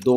2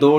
2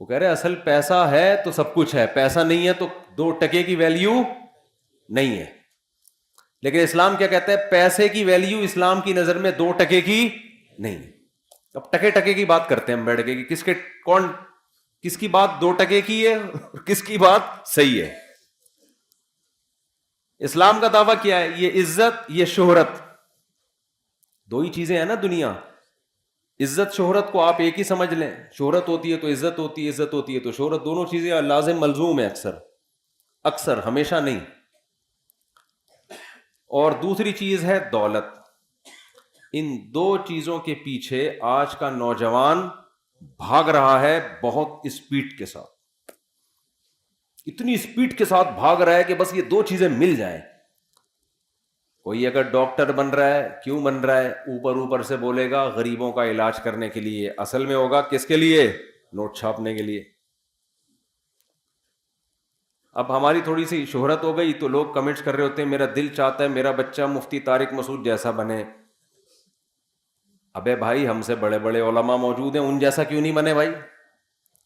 وہ کہہ رہے اصل پیسہ ہے تو سب کچھ ہے, پیسہ نہیں ہے تو 2 ٹکے کی ویلیو نہیں ہے. لیکن اسلام کیا کہتا ہے, پیسے کی ویلیو اسلام کی نظر میں 2 ٹکے کی نہیں ہے. اب ٹکے کی بات کرتے ہیں ہم بیٹھ کے, کس کی بات 2 ٹکے کی ہے, کس کی بات صحیح ہے. اسلام کا دعویٰ کیا ہے, یہ عزت, یہ شہرت, 2 ہی چیزیں ہیں نا دنیا. عزت شہرت کو آپ ایک ہی سمجھ لیں, شہرت ہوتی ہے تو عزت ہوتی ہے, عزت ہوتی ہے تو شہرت, دونوں چیزیں لازم ملزوم ہے اکثر, ہمیشہ نہیں. اور دوسری چیز ہے دولت. ان 2 چیزوں کے پیچھے آج کا نوجوان بھاگ رہا ہے بہت اسپیڈ کے ساتھ, اتنی اسپیڈ کے ساتھ بھاگ رہا ہے کہ بس یہ 2 چیزیں مل جائیں. کوئی اگر ڈاکٹر بن رہا ہے, کیوں بن رہا ہے, اوپر سے بولے گا غریبوں کا علاج کرنے کے لیے, اصل میں ہوگا کس کے لیے, نوٹ چھاپنے کے لیے. اب ہماری تھوڑی سی شہرت ہو گئی تو لوگ کمنٹس کر رہے ہوتے ہیں میرا دل چاہتا ہے میرا بچہ مفتی طارق مسعود جیسا بنے. ابے بھائی ہم سے بڑے بڑے علماء موجود ہیں, ان جیسا کیوں نہیں بنے بھائی.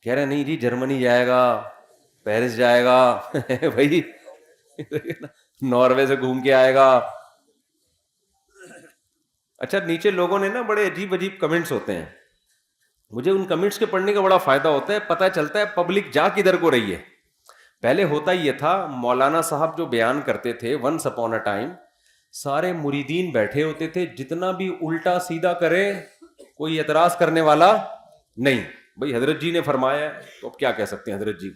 کہہ رہے نہیں جی جرمنی جائے گا, پیرس جائے گا بھائی, ناروے سے گھوم کے آئے گا. اچھا نیچے لوگوں نے نا بڑے عجیب کمنٹس ہوتے ہیں, مجھے ان کمنٹس کے پڑھنے کا بڑا فائدہ ہوتا ہے, پتہ چلتا ہے پبلک جا کدھر کو رہی ہے. پہلے ہوتا یہ تھا, مولانا صاحب جو بیان کرتے تھے ونس اپون اے ٹائم, سارے مریدین بیٹھے ہوتے تھے, جتنا بھی الٹا سیدھا کرے کوئی اعتراض کرنے والا نہیں. بھائی حضرت جی نے فرمایا ہے تو اب کیا کہہ سکتے ہیں حضرت جی.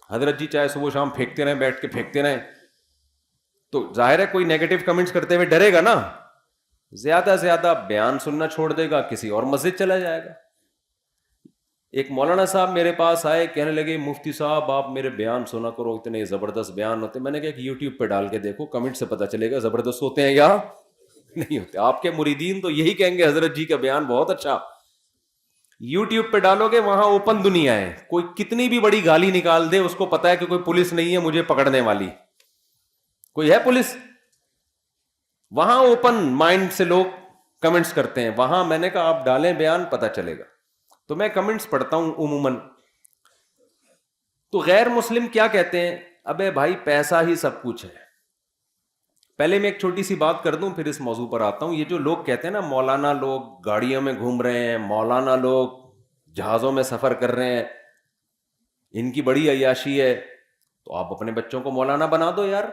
حضرت جی چاہے صبح شام پھینکتے رہیں, بیٹھ کے پھینکتے رہیں, تو ظاہر ہے کوئی نیگیٹو کمنٹس کرتے ہوئے ڈرے گا نا, زیادہ زیادہ بیان سننا چھوڑ دے گا, کسی اور مسجد چلا جائے گا. ایک مولانا صاحب میرے پاس آئے, کہنے لگے مفتی صاحب آپ میرے بیان سنا کرو, اتنے زبردست بیان ہوتے. میں نے کہا کہ یوٹیوب پہ ڈال کے دیکھو, کمنٹ سے پتہ چلے گا زبردست ہوتے ہیں یا نہیں ہوتے. آپ کے مریدین تو یہی کہیں گے حضرت جی کا بیان بہت اچھا. یوٹیوب پہ ڈالو گے وہاں اوپن دنیا ہے, کوئی کتنی بھی بڑی گالی نکال دے اس کو پتا ہے کہ کوئی پولیس نہیں ہے مجھے پکڑنے والی. کوئی ہے پولیس؟ وہاں اوپن مائنڈ سے لوگ کمنٹس کرتے ہیں. وہاں میں نے کہا آپ ڈالیں بیان, پتہ چلے گا. تو میں کمنٹس پڑھتا ہوں عموماً, تو غیر مسلم کیا کہتے ہیں, ابے بھائی پیسہ ہی سب کچھ ہے. پہلے میں ایک چھوٹی سی بات کر دوں پھر اس موضوع پر آتا ہوں. یہ جو لوگ کہتے ہیں نا مولانا لوگ گاڑیوں میں گھوم رہے ہیں, مولانا لوگ جہازوں میں سفر کر رہے ہیں, ان کی بڑی عیاشی ہے, تو آپ اپنے بچوں کو مولانا بنا دو یار.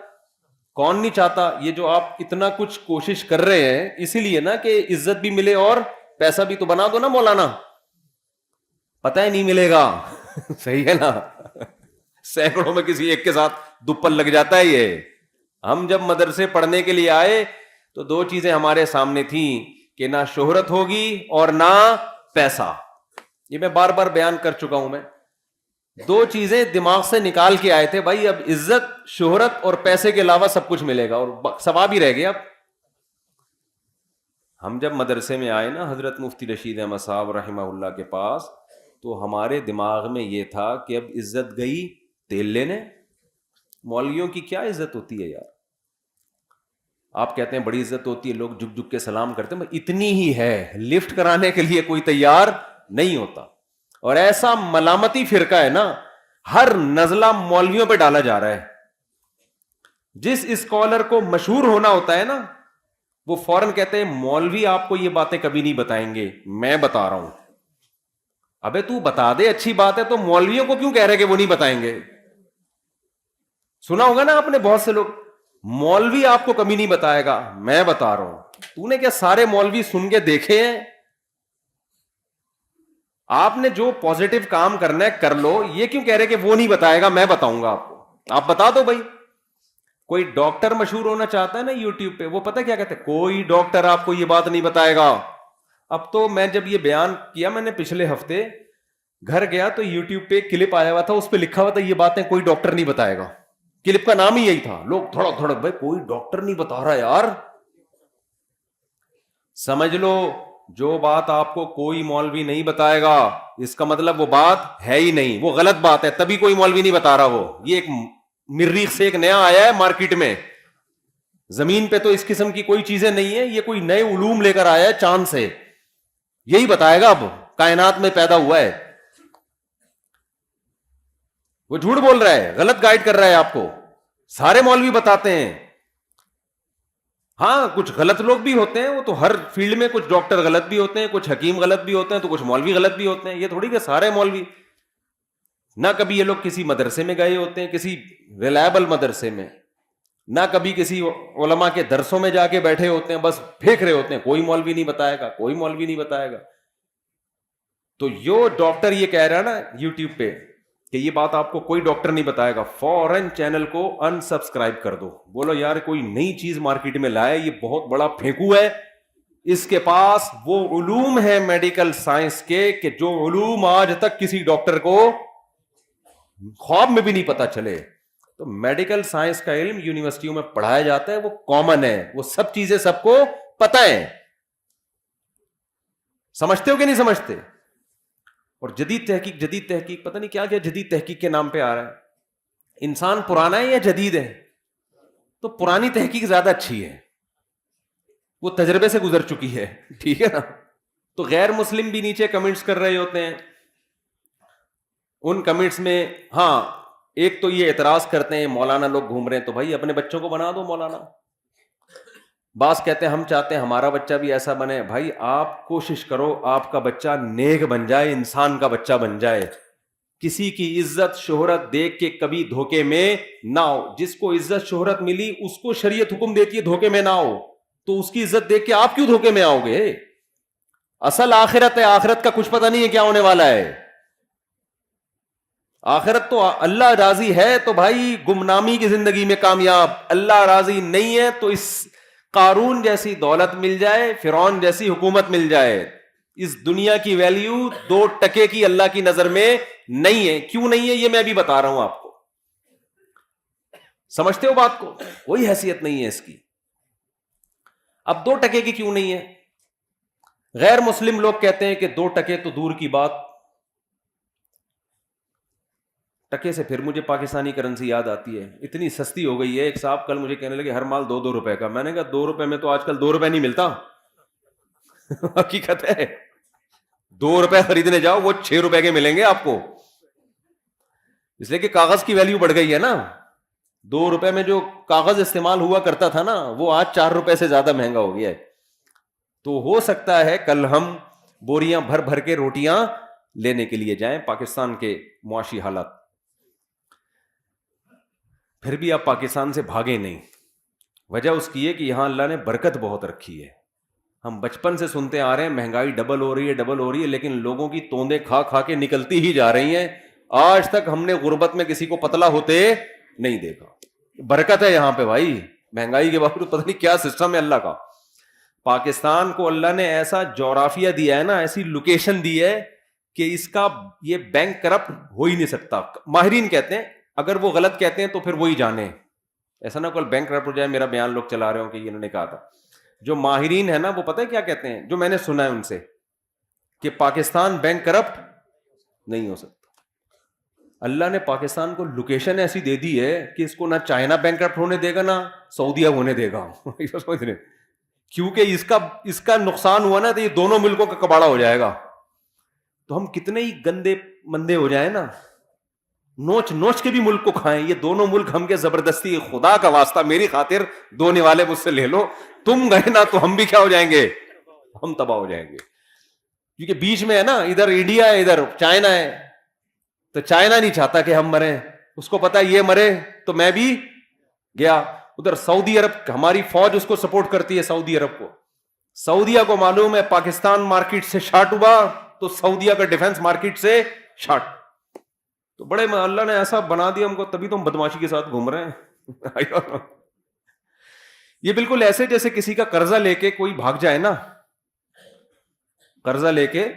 کون نہیں چاہتا؟ یہ جو آپ اتنا کچھ کوشش کر رہے ہیں اسی لیے نا کہ عزت بھی ملے اور پیسہ بھی, تو بنا دو نا مولانا. پتہ ہی نہیں ملے گا صحیح ہے نا, سینکڑوں میں کسی ایک کے ساتھ دوپل لگ جاتا ہے. یہ ہم جب مدرسے پڑھنے کے لیے آئے تو 2 چیزیں ہمارے سامنے تھیں کہ نہ شہرت ہوگی اور نہ پیسہ. یہ میں بار بار بیان کر چکا ہوں. میں 2 چیزیں دماغ سے نکال کے آئے تھے, بھائی اب عزت شہرت اور پیسے کے علاوہ سب کچھ ملے گا اور ثواب ہی رہ گیا. اب ہم جب مدرسے میں آئے نا حضرت مفتی رشید احمد صاحب رحمہ اللہ کے پاس, تو ہمارے دماغ میں یہ تھا کہ اب عزت گئی تیل لینے. مولویوں کی کیا عزت ہوتی ہے یار. آپ کہتے ہیں بڑی عزت ہوتی ہے, لوگ جھک جھک کے سلام کرتے ہیں, اتنی ہی ہے, لفٹ کرانے کے لیے کوئی تیار نہیں ہوتا. اور ایسا ملامتی فرقہ ہے نا, ہر نزلہ مولویوں پہ ڈالا جا رہا ہے. جس اسکالر کو مشہور ہونا ہوتا ہے نا, وہ فوراً کہتے ہیں مولوی آپ کو یہ باتیں کبھی نہیں بتائیں گے, میں بتا رہا ہوں. ابے تو بتا دے, اچھی بات ہے, تو مولویوں کو کیوں کہہ رہے کہ وہ نہیں بتائیں گے؟ سنا ہوگا نا آپ نے بہت سے لوگ, مولوی آپ کو کبھی نہیں بتائے گا, میں بتا رہا ہوں. تو نے کیا سارے مولوی سن کے دیکھے ہیں؟ آپ نے جو پازیٹو کام کرنا ہے کر لو, یہ کیوں کہہ رہے کہ وہ نہیں بتائے گا, میں بتاؤں گا آپ کو. آپ بتا دو بھائی. کوئی ڈاکٹر مشہور ہونا چاہتا ہے نا یوٹیوب پہ, وہ پتہ کیا کہتے ہیں, کوئی ڈاکٹر آپ کو یہ بات نہیں بتائے گا. اب تو میں جب یہ بیان کیا, میں نے پچھلے ہفتے گھر گیا تو یوٹیوب پہ ایک کلپ آیا ہوا تھا, اس پہ لکھا ہوا تھا یہ باتیں کوئی ڈاکٹر نہیں بتائے گا. کلپ کا نام ہی یہی تھا. لوگ دھڑک دھڑک, بھائی کوئی ڈاکٹر نہیں بتا رہا یار. سمجھ لو جو بات آپ کو کوئی مولوی نہیں بتائے گا اس کا مطلب وہ بات ہے ہی نہیں, وہ غلط بات ہے, تبھی کوئی مولوی نہیں بتا رہا. وہ یہ ایک مریخ سے ایک نیا آیا ہے مارکیٹ میں, زمین پہ تو اس قسم کی کوئی چیزیں نہیں ہے, یہ کوئی نئے علوم لے کر آیا ہے چاند سے, یہی بتائے گا اب کائنات میں پیدا ہوا ہے. وہ جھوٹ بول رہا ہے, غلط گائیڈ کر رہا ہے آپ کو. سارے مولوی بتاتے ہیں. ہاں کچھ غلط لوگ بھی ہوتے ہیں, وہ تو ہر فیلڈ میں, کچھ ڈاکٹر غلط بھی ہوتے ہیں, کچھ حکیم غلط بھی ہوتے ہیں, تو کچھ مولوی غلط بھی ہوتے ہیں. یہ تھوڑی کہ سارے مولوی. نہ کبھی یہ لوگ کسی مدرسے میں گئے ہوتے ہیں, کسی ریلائبل مدرسے میں, نہ کبھی کسی علماء کے درسوں میں جا کے بیٹھے ہوتے ہیں, بس پھینک رہے ہوتے ہیں, کوئی مولوی نہیں بتائے گا, کوئی مولوی نہیں بتائے گا. تو جو ڈاکٹر یہ کہہ رہا ہے نا یوٹیوب پہ کہ یہ بات آپ کو کوئی ڈاکٹر نہیں بتائے گا, فوراً چینل کو ان سبسکرائب کر دو. بولو یار کوئی نئی چیز مارکیٹ میں لائے, یہ بہت بڑا پھینکو ہے, اس کے پاس وہ علوم ہے میڈیکل سائنس کے کہ جو علوم آج تک کسی ڈاکٹر کو خواب میں بھی نہیں پتا چلے. تو میڈیکل سائنس کا علم یونیورسٹیوں میں پڑھایا جاتا ہے, وہ کامن ہے, وہ سب چیزیں سب کو پتہ ہے. سمجھتے ہو کہ نہیں سمجھتے؟ اور جدید تحقیق پتہ نہیں کیا جدید تحقیق کے نام پہ آ رہا ہے. انسان پرانا ہے یا جدید ہے؟ تو پرانی تحقیق زیادہ اچھی ہے, وہ تجربے سے گزر چکی ہے, ٹھیک ہے نا. تو غیر مسلم بھی نیچے کمنٹس کر رہے ہوتے ہیں. ان کمنٹس میں ہاں ایک تو یہ اعتراض کرتے ہیں مولانا لوگ گھوم رہے ہیں, تو بھائی اپنے بچوں کو بنا دو مولانا. بعض کہتے ہیں ہم چاہتے ہیں ہمارا بچہ بھی ایسا بنے. بھائی آپ کوشش کرو آپ کا بچہ نیک بن جائے, انسان کا بچہ بن جائے, کسی کی عزت شہرت دیکھ کے کبھی دھوکے میں نہ ہو. جس کو عزت شہرت ملی اس کو شریعت حکم دیتی ہے دھوکے میں نہ ہو, تو اس کی عزت دیکھ کے آپ کیوں دھوکے میں آؤ گے؟ اصل آخرت ہے, آخرت کا کچھ پتہ نہیں ہے کیا ہونے والا ہے. آخرت تو اللہ راضی ہے تو بھائی گمنامی کی زندگی میں کامیاب, اللہ راضی نہیں ہے تو اس قارون جیسی دولت مل جائے, فرعون جیسی حکومت مل جائے, اس دنیا کی ویلیو 2 ٹکے کی اللہ کی نظر میں نہیں ہے. کیوں نہیں ہے یہ میں بھی بتا رہا ہوں آپ کو. سمجھتے ہو بات کو؟ کوئی حیثیت نہیں ہے اس کی. اب 2 ٹکے کی کیوں نہیں ہے؟ غیر مسلم لوگ کہتے ہیں کہ 2 ٹکے تو دور کی بات. ٹکے سے پھر مجھے پاکستانی کرنسی یاد آتی ہے, اتنی سستی ہو گئی ہے. ایک صاحب کل مجھے کہنے لگے ہر مال 2 روپے کا. میں نے کہا 2 روپے میں تو آج کل 2 روپے نہیں ملتا. حقیقت ہے, 2 روپے خریدنے جاؤ وہ 6 روپے کے ملیں گے آپ کو, اس لیے کہ کاغذ کی ویلیو بڑھ گئی ہے نا. 2 روپے میں جو کاغذ استعمال ہوا کرتا تھا نا وہ آج 4 روپے سے زیادہ مہنگا ہو گیا ہے. تو ہو سکتا ہے کل ہم بوریاں بھر بھر کے روٹیاں لینے کے لیے جائیں. پاکستان کے معاشی حالات, پھر بھی آپ پاکستان سے بھاگے نہیں. وجہ اس کی ہے کہ یہاں اللہ نے برکت بہت رکھی ہے. ہم بچپن سے سنتے آ رہے ہیں مہنگائی ڈبل ہو رہی ہے, لیکن لوگوں کی توندیں کھا کھا کے نکلتی ہی جا رہی ہیں. آج تک ہم نے غربت میں کسی کو پتلا ہوتے نہیں دیکھا. برکت ہے یہاں پہ بھائی, مہنگائی کے باوجود پتہ نہیں کیا سسٹم ہے اللہ کا. پاکستان کو اللہ نے ایسا جغرافیہ دیا ہے نا, ایسی لوکیشن دی ہے کہ اس کا یہ بینک کرپٹ ہو ہی نہیں سکتا. ماہرین کہتے ہیں اگر وہ غلط کہتے ہیں تو پھر وہی جانے, ایسا نہ کوئی بینک کرپٹ ہو جائے میرا بیان لوگ چلا رہے ہوں کہ انہوں نے کہا تھا. جو ماہرین ہے نا وہ پتہ ہے کیا کہتے ہیں, جو میں نے سنا ہے ان سے, کہ پاکستان بینک کرپٹ نہیں ہو سکتا. اللہ نے پاکستان کو لوکیشن ایسی دے دی ہے کہ اس کو نہ چائنا بینک کرپٹ ہونے دے گا نہ سعودیہ ہونے دے گا. کیونکہ اس کا نقصان ہوا نا تو یہ دونوں ملکوں کا کباڑا ہو جائے گا. تو ہم کتنے ہی گندے مندے ہو جائیں نا, نوچ نوچ کے بھی ملک کو کھائیں. یہ دونوں ملک ہم کے زبردستی, خدا کا واسطہ میری خاطر 2 نوالے مجھ سے لے لو, تم گئے نا تو ہم بھی کیا ہو جائیں گے, ہم تباہ ہو جائیں گے. کیونکہ بیچ میں ہے نا, ادھر انڈیا ہے ادھر چائنا ہے, تو چائنا نہیں چاہتا کہ ہم مریں, اس کو پتا یہ مرے تو میں بھی گیا. ادھر سعودی عرب, ہماری فوج اس کو سپورٹ کرتی ہے سعودی عرب کو. سعودیہ کو معلوم ہے پاکستان مارکیٹ سے شارٹ ہوا تو سعودیہ کا ڈیفنس مارکیٹ سے شارٹ. تو بڑے اللہ نے ایسا بنا دیا ہم کو, تبھی تو ہم بدماشی کے ساتھ گھوم رہے ہیں. یہ بالکل ایسے جیسے کسی کا قرضہ لے کے کوئی بھاگ جائے نا. قرضہ لے کے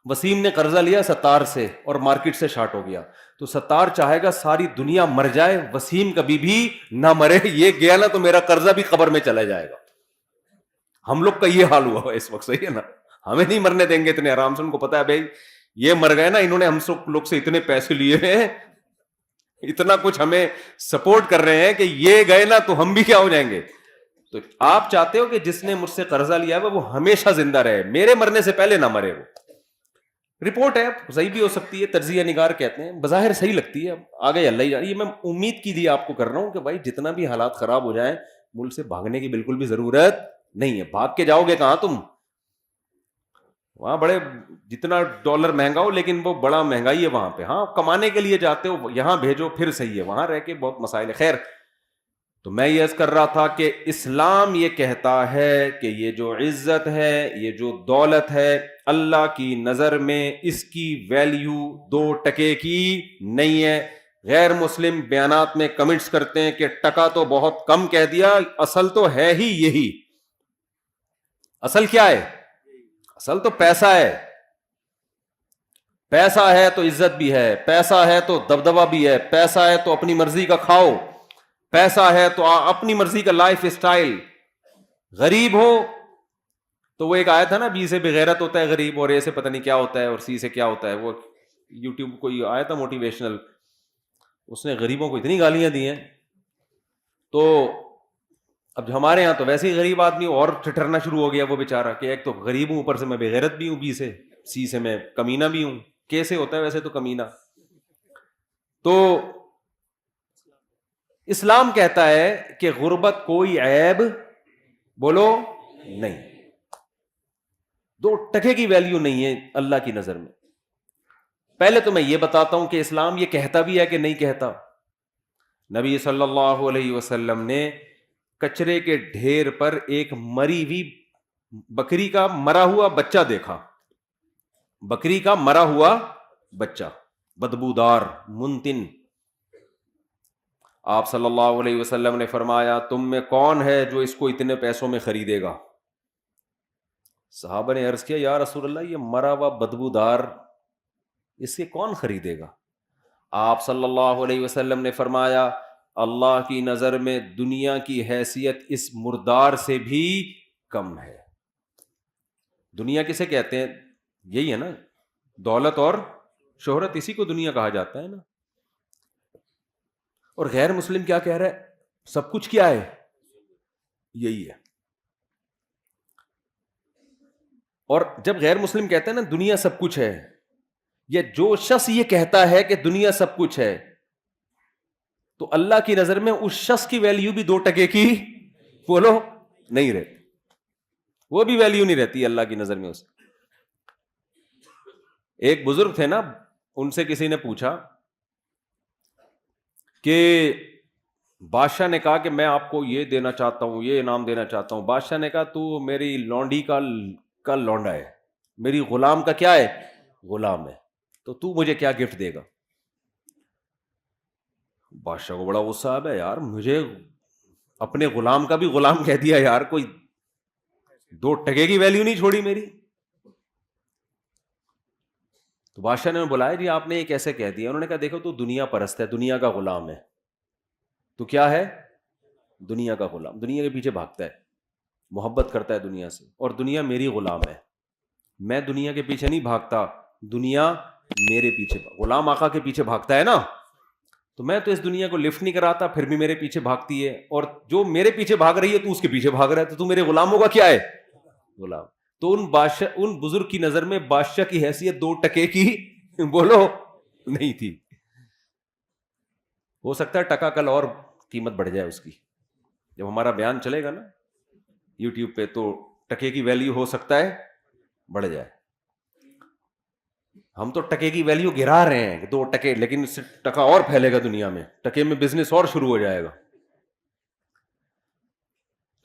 وسیم نے قرضہ لیا ستار سے اور مارکیٹ سے شارٹ ہو گیا, تو ستار چاہے گا ساری دنیا مر جائے, وسیم کبھی بھی نہ مرے. یہ گیا نا تو میرا قرضہ بھی قبر میں چلا جائے گا. ہم لوگ کا یہ حال ہوا اس وقت, صحیح ہے نا. ہمیں نہیں مرنے دیں گے اتنے آرام سے. ان کو پتا ہے بھائی یہ مر گئے نا, انہوں نے ہم سب لوگ سے اتنے پیسے لیے ہیں, اتنا کچھ ہمیں سپورٹ کر رہے ہیں کہ یہ گئے نا تو ہم بھی کیا ہو جائیں گے. تو آپ چاہتے ہو کہ جس نے مجھ سے قرضہ لیا ہے وہ ہمیشہ زندہ رہے, میرے مرنے سے پہلے نہ مرے وہ. رپورٹ ہے, صحیح بھی ہو سکتی ہے, تجزیہ نگار کہتے ہیں, بظاہر صحیح لگتی ہے, آگے اللہ ہی جانے. یہ میں امید کی لیے آپ کو کر رہا ہوں کہ بھائی جتنا بھی حالات خراب ہو جائیں, ملک سے بھاگنے کی بالکل بھی ضرورت نہیں ہے. بھاگ کے جاؤ گے کہاں تم؟ وہاں بڑے جتنا ڈالر مہنگا ہو لیکن وہ بڑا مہنگائی ہے وہاں پہ. ہاں کمانے کے لیے جاتے ہو, یہاں بھیجو پھر صحیح ہے, وہاں رہ کے بہت مسائل ہے. خیر, تو میں یہ عرض کر رہا تھا کہ اسلام یہ کہتا ہے کہ یہ جو عزت ہے, یہ جو دولت ہے, اللہ کی نظر میں اس کی ویلیو 2 ٹکے کی نہیں ہے. غیر مسلم بیانات میں کمنٹس کرتے ہیں کہ ٹکا تو بہت کم کہہ دیا, اصل تو ہے ہی یہی. اصل کیا ہے؟ اصل تو پیسہ ہے. پیسہ ہے تو عزت بھی ہے, پیسہ ہے تو دبدبہ بھی ہے, پیسہ ہے تو اپنی مرضی کا کھاؤ, پیسہ ہے تو اپنی مرضی کا لائف اسٹائل. غریب ہو تو وہ ایک آیا تھا نا, بی سے بغیرت ہوتا ہے غریب, اور اے سے پتہ نہیں کیا ہوتا ہے, اور سی سے کیا ہوتا ہے. وہ یوٹیوب کوئی آیا تھا موٹیویشنل, اس نے غریبوں کو اتنی گالیاں دی ہیں. تو اب ہمارے یہاں تو ویسے ہی غریب آدمی اور ٹھٹرنا شروع ہو گیا وہ بیچارہ, کہ ایک تو غریب ہوں, اوپر سے میں بغیرت بھی ہوں, بی سے, سی سے میں کمینہ بھی ہوں. کیسے ہوتا ہے ویسے تو کمینہ؟ تو اسلام کہتا ہے کہ غربت کوئی عیب بولو نہیں, 2 ٹکے کی ویلیو نہیں ہے اللہ کی نظر میں. پہلے تو میں یہ بتاتا ہوں کہ اسلام یہ کہتا بھی ہے کہ نہیں کہتا. نبی صلی اللہ علیہ وسلم نے کچرے کے ڈھیر پر ایک مری ہوئی بکری کا مرا ہوا بچہ دیکھا. بکری کا مرا ہوا بچہ, بدبودار, منتن. آپ صلی اللہ علیہ وسلم نے فرمایا تم میں کون ہے جو اس کو اتنے پیسوں میں خریدے گا؟ صحابہ نے عرض کیا یا رسول اللہ, یہ مرا ہوا بدبودار اس کے کون خریدے گا؟ آپ صلی اللہ علیہ وسلم نے فرمایا اللہ کی نظر میں دنیا کی حیثیت اس مردار سے بھی کم ہے. دنیا کسے کہتے ہیں؟ یہی ہے نا, دولت اور شہرت, اسی کو دنیا کہا جاتا ہے نا. اور غیر مسلم کیا کہہ رہا ہے؟ سب کچھ کیا ہے؟ یہی ہے. اور جب غیر مسلم کہتے ہیں نا دنیا سب کچھ ہے, یا جو شخص یہ کہتا ہے کہ دنیا سب کچھ ہے, تو اللہ کی نظر میں اس شخص کی ویلیو بھی 2 ٹکے کی بولو نہیں رہتی. وہ بھی ویلیو نہیں رہتی اللہ کی نظر میں. اس ایک بزرگ تھے نا, ان سے کسی نے پوچھا کہ بادشاہ نے کہا کہ میں آپ کو یہ دینا چاہتا ہوں, یہ انعام دینا چاہتا ہوں. بادشاہ نے کہا تو میری لونڈی کا لونڈا ہے, میری غلام کا کیا ہے؟ غلام ہے, تو مجھے کیا گفٹ دے گا؟ بادشاہ کو بڑا غصہ آ گیا, یار مجھے اپنے غلام کا بھی غلام کہہ دیا یار, کوئی 2 ٹکے کی ویلیو نہیں چھوڑی میری. تو بادشاہ نے بلایا جی آپ نے یہ کیسے کہہ دیا؟ انہوں نے کہا دیکھو تو دنیا پرست ہے, دنیا کا غلام ہے. تو کیا ہے؟ دنیا کا غلام, دنیا کے پیچھے بھاگتا ہے, محبت کرتا ہے دنیا سے, اور دنیا میری غلام ہے. میں دنیا کے پیچھے نہیں بھاگتا, دنیا میرے پیچھے. غلام آقا کے پیچھے بھاگتا ہے نا, تو میں تو اس دنیا کو لفٹ نہیں کراتا, پھر بھی میرے پیچھے بھاگتی ہے, اور جو میرے پیچھے بھاگ رہی ہے تو اس کے پیچھے بھاگ رہا ہے, تو میرے غلاموں کا کیا ہے؟ غلام. تو ان بزرگ کی نظر میں بادشاہ کی حیثیت 2 ٹکے کی بولو نہیں تھی. ہو سکتا ہے ٹکا کل اور قیمت بڑھ جائے اس کی, جب ہمارا بیان چلے گا نا یوٹیوب پہ, تو ٹکے کی ویلیو ہو سکتا ہے بڑھ جائے. ہم تو ٹکے کی ویلیو گرا رہے ہیں 2 ٹکے, لیکن اس سے ٹکا اور پھیلے گا دنیا میں, ٹکے میں بزنس اور شروع ہو جائے گا.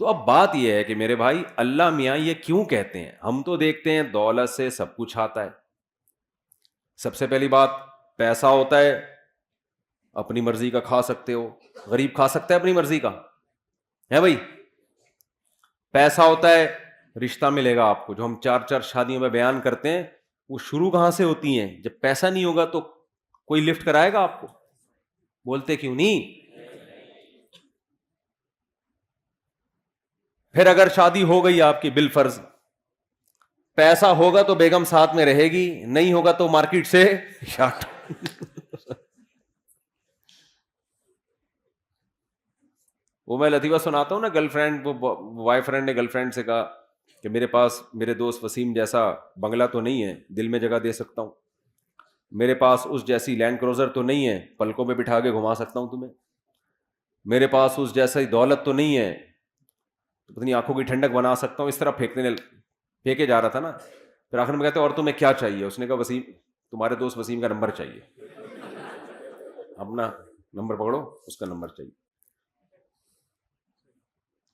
تو اب بات یہ ہے کہ میرے بھائی اللہ میاں یہ کیوں کہتے ہیں؟ ہم تو دیکھتے ہیں دولت سے سب کچھ آتا ہے. سب سے پہلی بات, پیسہ ہوتا ہے, اپنی مرضی کا کھا سکتے ہو. غریب کھا سکتا ہے اپنی مرضی کا ہے بھائی؟ پیسہ ہوتا ہے, رشتہ ملے گا آپ کو, جو ہم 4 شادیوں میں بیان کرتے ہیں, وہ شروع کہاں سے ہوتی ہیں؟ جب پیسہ نہیں ہوگا تو کوئی لفٹ کرائے گا آپ کو؟ بولتے کیوں نہیں؟ پھر اگر شادی ہو گئی آپ کی بالفرض, پیسہ ہوگا تو بیگم ساتھ میں رہے گی, نہیں ہوگا تو مارکیٹ سے شاٹ. وہ میں لطیفہ سناتا ہوں نا, گرل فرینڈ, وہ بوائے فرینڈ نے گرل فرینڈ سے کہا کہ میرے پاس میرے دوست وسیم جیسا بنگلہ تو نہیں ہے دل میں جگہ دے سکتا ہوں, میرے پاس اس جیسی لینڈ کروزر تو نہیں ہے پلکوں پہ بٹھا کے گھما سکتا ہوں تمہیں, میرے پاس اس جیسی دولت تو نہیں ہے اپنی آنکھوں کی ٹھنڈک بنا سکتا ہوں. اس طرح پھینکے جا رہا تھا نا. پھر آخر میں کہتے اور تمہیں کیا چاہیے؟ اس نے کہا وسیم, تمہارے دوست وسیم کا نمبر چاہیے, اپنا نمبر پکڑو, اس کا نمبر چاہیے.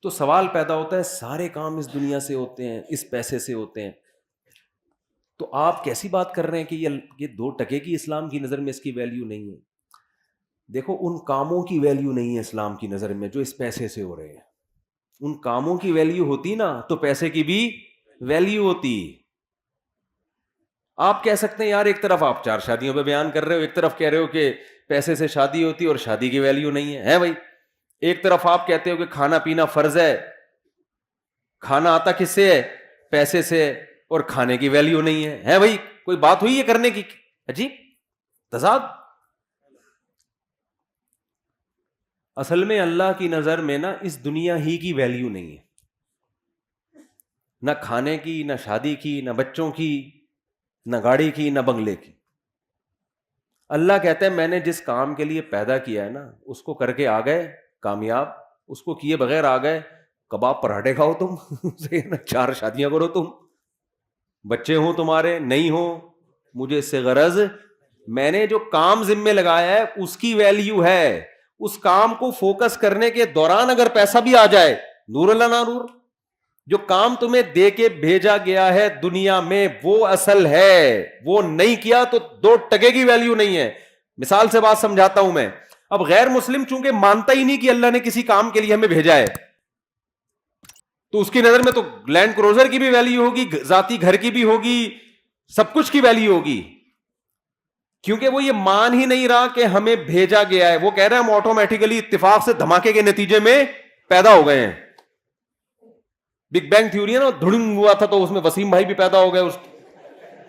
تو سوال پیدا ہوتا ہے سارے کام اس دنیا سے ہوتے ہیں, اس پیسے سے ہوتے ہیں, تو آپ کیسی بات کر رہے ہیں کہ یہ 2 ٹکے کی اسلام کی نظر میں اس کی ویلیو نہیں ہے؟ دیکھو ان کاموں کی ویلیو نہیں ہے اسلام کی نظر میں جو اس پیسے سے ہو رہے ہیں. ان کاموں کی ویلیو ہوتی نا تو پیسے کی بھی ویلیو ہوتی. آپ کہہ سکتے ہیں یار ایک طرف آپ 4 شادیوں پہ بیان کر رہے ہو, ایک طرف کہہ رہے ہو کہ پیسے سے شادی ہوتی اور شادی کی ویلیو نہیں ہے بھائی. ایک طرف آپ کہتے ہو کہ کھانا پینا فرض ہے, کھانا آتا کس سے ہے؟ پیسے سے, اور کھانے کی ویلیو نہیں ہے بھائی. کوئی بات ہوئی ہے کرنے کی؟ عجیب تضاد. اصل میں اللہ کی نظر میں نا اس دنیا ہی کی ویلیو نہیں ہے, نہ کھانے کی, نہ شادی کی, نہ بچوں کی, نہ گاڑی کی, نہ بنگلے کی. اللہ کہتا ہے میں نے جس کام کے لیے پیدا کیا ہے نا اس کو کر کے آ گئے کامیاب, اس کو کیے بغیر آ گئے کباب پراٹھے کھاؤ تم 4 شادیاں کرو تم, بچے ہوں تمہارے نہیں ہوں, مجھے اس سے غرض. میں نے جو کام ذمے لگایا ہے اس کی ویلیو ہے. اس کام کو فوکس کرنے کے دوران اگر پیسہ بھی آ جائے نور اللہ نارور. جو کام تمہیں دے کے بھیجا گیا ہے دنیا میں وہ اصل ہے, وہ نہیں کیا تو 2 ٹکے کی ویلیو نہیں ہے. مثال سے بات سمجھاتا ہوں میں. اب غیر مسلم چونکہ مانتا ہی نہیں کہ اللہ نے کسی کام کے لیے ہمیں بھیجا ہے, تو اس کی نظر میں تو لینڈ کروزر کی بھی ویلیو ہوگی, ذاتی گھر کی بھی ہوگی, سب کچھ کی ویلیو ہوگی, کیونکہ وہ یہ مان ہی نہیں رہا کہ ہمیں بھیجا گیا ہے. وہ کہہ رہے ہیں ہم آٹومیٹیکلی اتفاق سے دھماکے کے نتیجے میں پیدا ہو گئے ہیں. بگ بینگ تھیوری ہے نا, دھڑنگ ہوا تھا تو اس میں وسیم بھائی بھی پیدا ہو گئے, اس